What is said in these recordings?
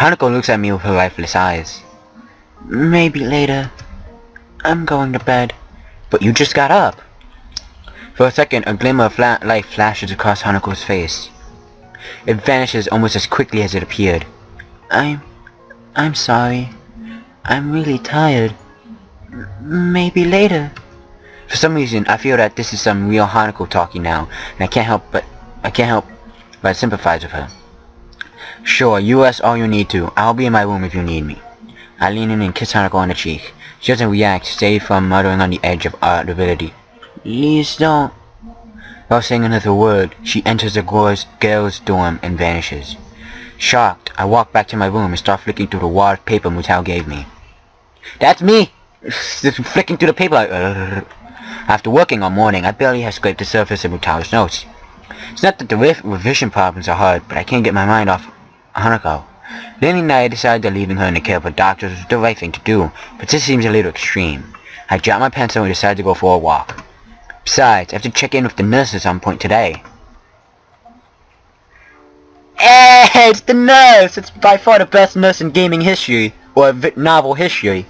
Hanako looks at me with her lifeless eyes. Maybe later. I'm going to bed. But you just got up. For a second, a glimmer of light flashes across Hanako's face. It vanishes almost as quickly as it appeared. I'm sorry. I'm really tired. Maybe later. For some reason, I feel that this is some real Hanako talking now, and I can't help but sympathize with her. Sure, you rest all you need to. I'll be in my room if you need me. I lean in and kiss Hanako on the cheek. She doesn't react, save from muttering on the edge of audibility. Please don't. Without saying another word, she enters the girl's dorm and vanishes. Shocked, I walk back to my room and start flicking through the wad of paper Mutao gave me. That's me! Just flicking through the paper like, After working all morning, I barely have scraped the surface of Mutao's notes. It's not that the revision problems are hard, but I can't get my mind off Hanako. Late at night, I decided that leaving her in the care of a doctor was the right thing to do, but this seems a little extreme. I dropped my pencil and decided to go for a walk. Besides, I have to check in with the nurses on point today. Hey, it's the nurse! It's by far the best nurse in gaming history, or novel history.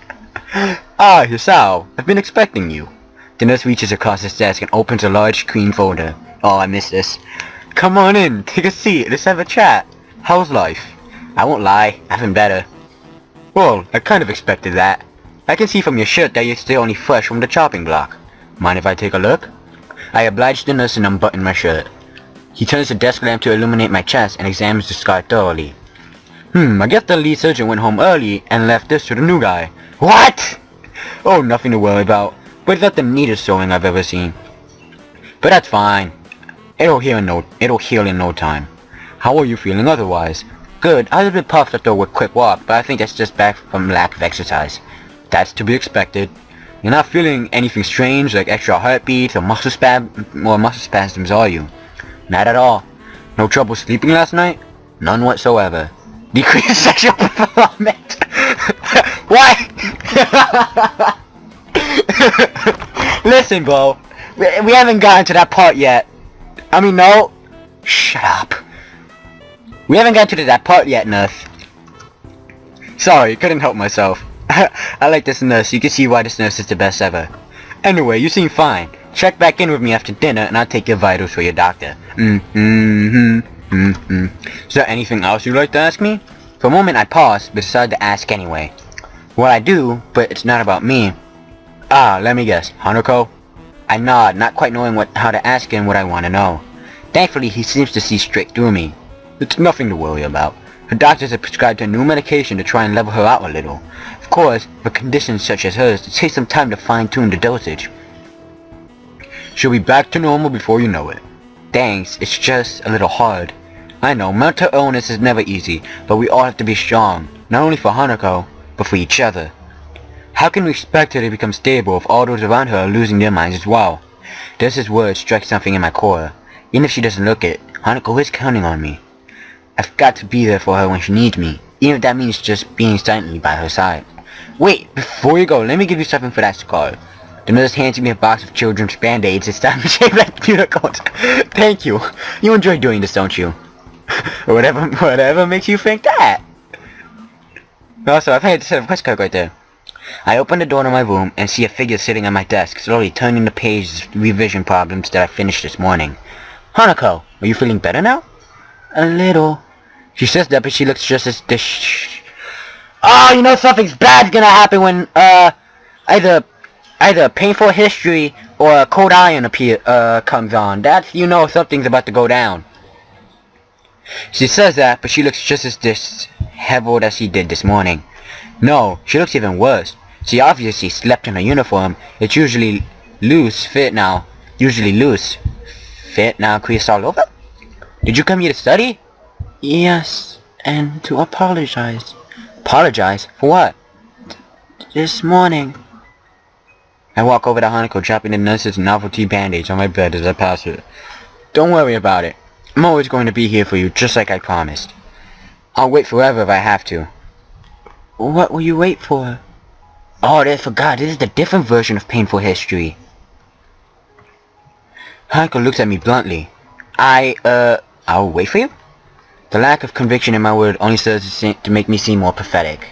Ah, Yasao, I've been expecting you. The nurse reaches across his desk and opens a large screen folder. Oh, I missed this. Come on in, take a seat, let's have a chat. How's life? I won't lie, I've been better. Well, I kind of expected that. I can see from your shirt that you're still only fresh from the chopping block. Mind if I take a look? I oblige the nurse and unbutton my shirt. He turns the desk lamp to illuminate my chest and examines the scar thoroughly. I guess the lead surgeon went home early and left this to the new guy. What? Oh, nothing to worry about, but it's not the neatest sewing I've ever seen. But that's fine. It'll heal in no time. How are you feeling otherwise? Good, I was a bit puffed after a quick walk, but I think that's just back from lack of exercise. That's to be expected. You're not feeling anything strange like extra heartbeats or muscle spasms, are you? Not at all. No trouble sleeping last night? None whatsoever. Decreased sexual performance. What? Listen, bro. We haven't gotten to that part yet. I mean, no. Shut up. We haven't gotten to that part yet, nurse. Sorry, couldn't help myself. I like this nurse. You can see why this nurse is the best ever. Anyway, you seem fine. Check back in with me after dinner and I'll take your vitals for your doctor. Is there anything else you'd like to ask me? For a moment I paused, but decided to ask anyway. Well, I do, but it's not about me. Let me guess. Hanako? I nod, not quite knowing how to ask him what I want to know. Thankfully, he seems to see straight through me. It's nothing to worry about. Her doctors have prescribed her new medication to try and level her out a little. Of course, for conditions such as hers, it takes some time to fine-tune the dosage. She'll be back to normal before you know it. Thanks, it's just a little hard. I know, mental illness is never easy, but we all have to be strong, not only for Hanako, but for each other. How can we expect her to become stable if all those around her are losing their minds as well? This word strikes something in my core. Even if she doesn't look it, Hanako is counting on me. I've got to be there for her when she needs me, even if that means just being silently by her side. Wait, before you go, let me give you something for that scar. The nurse hands me a box of children's band-aids this time shaped like unicorns. Thank you. You enjoy doing this, don't you? whatever makes you think that? Also, I've had to set a quest card right there. I open the door to my room and see a figure sitting on my desk, slowly turning the pages of revision problems that I finished this morning. Hanako, are you feeling better now? A little. She says that, but she looks just as Oh, you know something's bad's gonna happen when, either painful history or a cold iron comes on. That's, you know, something's about to go down. She says that, but she looks just as disheveled as she did this morning. No, she looks even worse. She obviously slept in her uniform. It's usually loose fit now. Fit now, creased all over? Did you come here to study? Yes, and to apologize. Apologize? For what? This morning. I walk over to Hanako, dropping the nurse's novelty bandage on my bed as I pass her. Don't worry about it. I'm always going to be here for you, just like I promised. I'll wait forever if I have to. What will you wait for? Oh, I forgot. This is the different version of painful history. Hanako looks at me bluntly. I'll wait for you? The lack of conviction in my word only serves to make me seem more pathetic.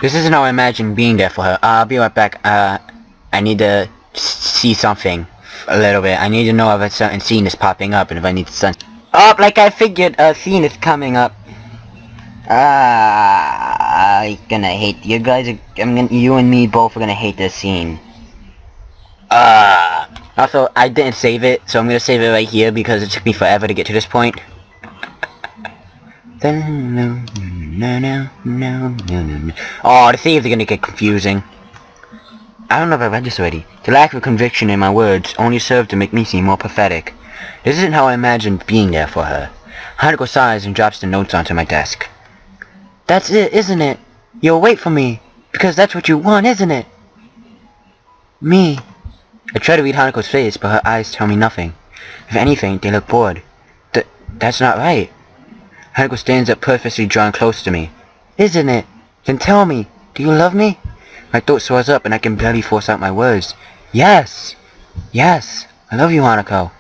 This isn't how I imagine being there for her. I'll be right back. I need to see something a little bit. I need to know if a certain scene is popping up and if I need to censor. Oh, like I figured, a scene is coming up. I'm gonna hate you guys. You and me both are gonna hate this scene. Also, I didn't save it, so I'm gonna save it right here because it took me forever to get to this point. Oh, the saves are gonna get confusing. I don't know if I read this already. The lack of conviction in my words only served to make me seem more pathetic. This isn't how I imagined being there for her. Hanako sighs and drops the notes onto my desk. That's it, isn't it? You'll wait for me, because that's what you want, isn't it? Me. I try to read Hanako's face, but her eyes tell me nothing. If anything, they look bored. That's not right. Hanako stands up purposely drawn close to me. Isn't it? Then tell me, do you love me? My throat swells up and I can barely force out my words. Yes! Yes! I love you, Hanako.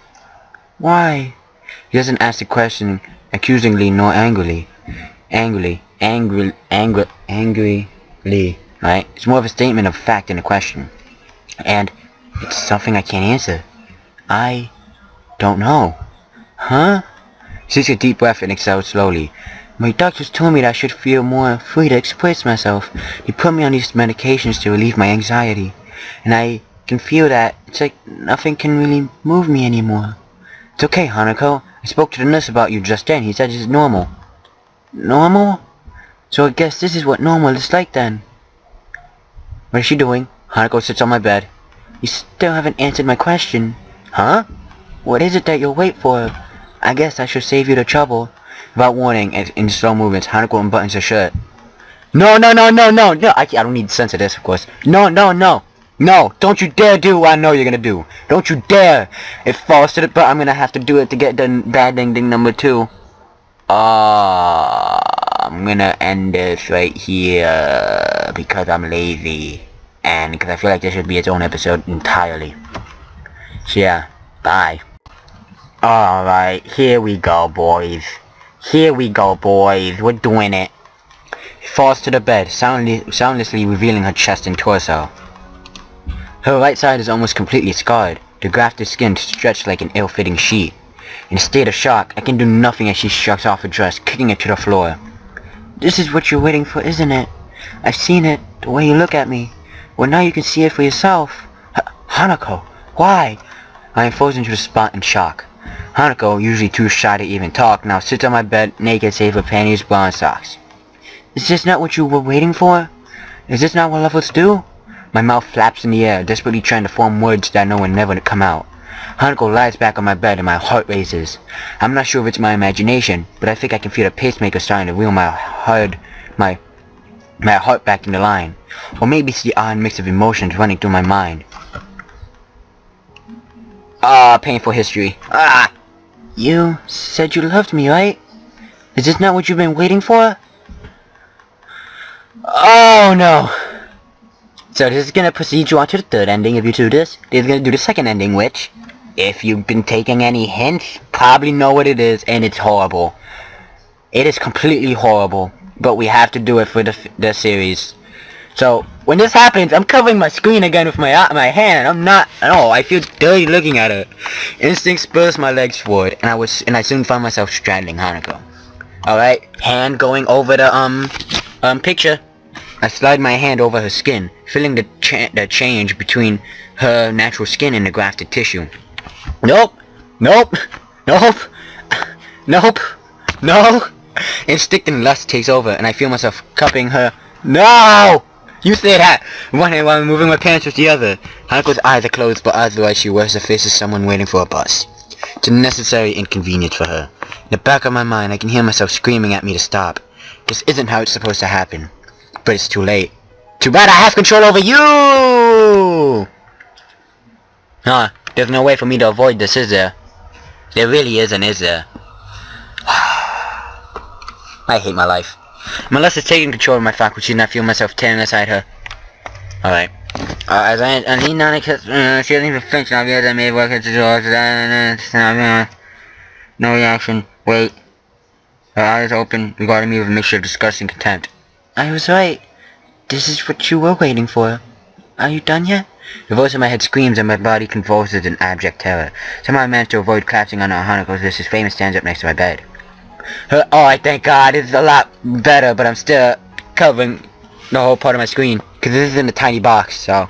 Why? He doesn't ask the question accusingly nor angrily. Angrily. Right? It's more of a statement of fact than a question. And it's something I can't answer. I don't know. Huh? She takes a deep breath and exhales slowly. My doctors told me that I should feel more free to express myself. They put me on these medications to relieve my anxiety. And I can feel that it's like nothing can really move me anymore. It's okay, Hanako. I spoke to the nurse about you just then. He said it's normal. Normal? So I guess this is what normal is like then. What is she doing? Hanako sits on my bed. You still haven't answered my question. Huh? What is it that you'll wait for? I guess I should save you the trouble. Without warning, in slow movements, Hanako unbuttons her shirt. No, I don't need to censor this, of course. No, don't you dare do what I know you're gonna do. Don't you dare. It falls to the, but I'm gonna have to do it to get the bad ending number 2. I'm gonna end this right here because I'm lazy. And because I feel like this should be its own episode entirely. So yeah, bye. Alright, here we go, boys. We're doing it. He falls to the bed, soundlessly revealing her chest and torso. Her right side is almost completely scarred, the grafted skin stretched like an ill-fitting sheet. In a state of shock, I can do nothing as she shrugs off her dress, kicking it to the floor. This is what you're waiting for, isn't it? I've seen it, the way you look at me. Well, now you can see it for yourself. Hanako, why? I am frozen to the spot in shock. Hanako, usually too shy to even talk, now sits on my bed, naked save for panties, bra, and socks. Is this not what you were waiting for? Is this not what lovers do? My mouth flaps in the air, desperately trying to form words that I know will never come out. Hanako lies back on my bed and my heart races. I'm not sure if it's my imagination, but I think I can feel the pacemaker starting to reel my heart back into line. Or maybe it's the odd mix of emotions running through my mind. Painful history. You said you loved me, right? Is this not what you've been waiting for? Oh no! So this is gonna proceed you on to the third ending if you do this. This is gonna do the second ending, which, if you've been taking any hints, probably know what it is, and it's horrible. It is completely horrible, but we have to do it for the series. So, when this happens, I'm covering my screen again with my hand, and I feel dirty looking at it. Instinct spurs my legs forward, and I soon find myself straddling Hanako. Alright, hand going over the, picture. I slide my hand over her skin, feeling the change between her natural skin and the grafted tissue. Nope! No! Instinct and lust takes over, and I feel myself cupping her. No! You say that! One hand while I'm moving my pants with the other. Hanako's eyes are closed, but otherwise she wears the face of someone waiting for a bus. It's a necessary inconvenience for her. In the back of my mind, I can hear myself screaming at me to stop. This isn't how it's supposed to happen. But it's too late. Too bad I have control over you! There's no way for me to avoid this, is there? There really isn't, is there? I hate my life. My lust is taking control of my faculties and I feel myself tearing aside her. Alright. As I lean down, she doesn't even flinch. I'll be able to make work at the door. No reaction. Wait. Her eyes open, regarding me with a mixture of disgust and contempt. I was right. This is what you were waiting for. Are you done yet? The voice in my head screams and my body convulses in abject terror. Somehow I managed to avoid collapsing on Hanako as this famous stands up next to my bed. Oh, thank God, it's a lot better, but I'm still covering the whole part of my screen, because this is in a tiny box, so.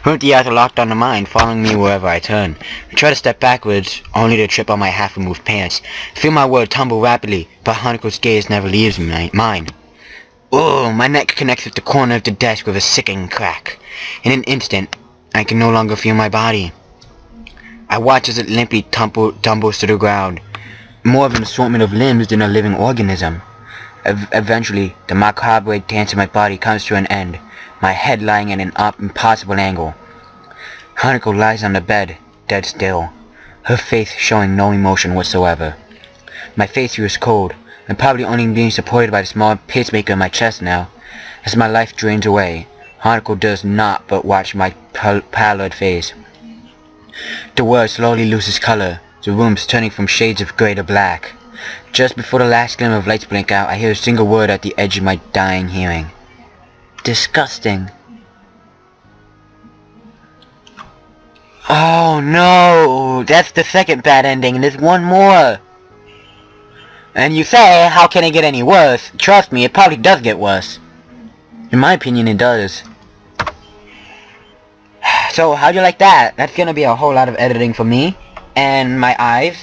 Her empty eyes are locked onto mine, following me wherever I turn. I try to step backwards, only to trip on my half-removed pants. I feel my world tumble rapidly, but Hanako's gaze never leaves mine. Oh, my neck connects with the corner of the desk with a sickening crack. In an instant, I can no longer feel my body. I watch as it limply tumbles to the ground, more of an assortment of limbs than a living organism. Eventually, the macabre dance of my body comes to an end, my head lying at an impossible angle. Hanako lies on the bed, dead still, her face showing no emotion whatsoever. My face feels cold. I'm probably only being supported by the small pacemaker in my chest now. As my life drains away, Hanako does not but watch my pallid face. The world slowly loses color, the rooms turning from shades of grey to black. Just before the last glimmer of lights blink out, I hear a single word at the edge of my dying hearing. Disgusting. Oh no! That's the second bad ending, and there's one more! And you say, how can it get any worse? Trust me, it probably does get worse. In my opinion, it does. So, how'd you like that? That's gonna be a whole lot of editing for me. And my eyes.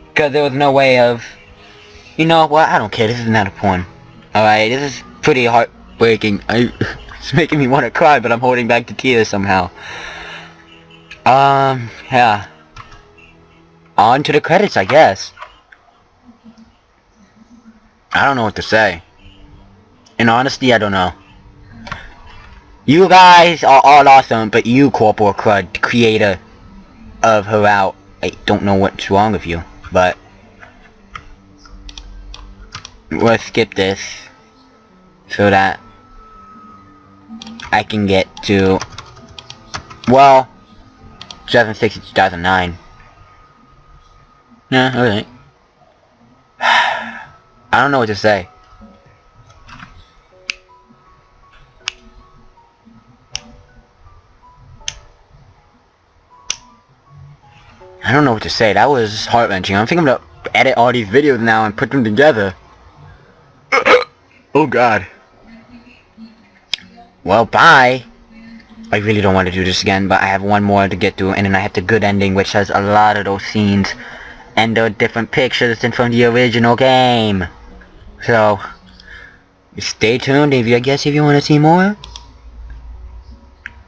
Because there was no way of... You know what? I don't care. This is not a porn. Alright, this is pretty heartbreaking. It's making me want to cry, but I'm holding back the tears somehow. Yeah. On to the credits, I guess. I don't know what to say. In honesty, I don't know. You guys are all awesome, but you, Corporal Crud, the creator of Her Out, I don't know what's wrong with you, but we'll skip this so that I can get to, well, 2006 to 2009. Yeah, alright. I don't know what to say. I don't know what to say. That was heart-wrenching. I'm thinking to edit all these videos now and put them together. Oh God. Well, bye. I really don't want to do this again, but I have one more to get through, and then I have the good ending, which has a lot of those scenes and the different pictures than from the original game. So, stay tuned if you want to see more.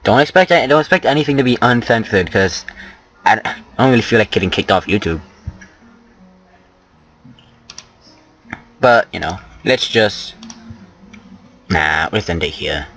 Don't expect anything to be uncensored, because I don't really feel like getting kicked off YouTube. But, you know, let's end it here.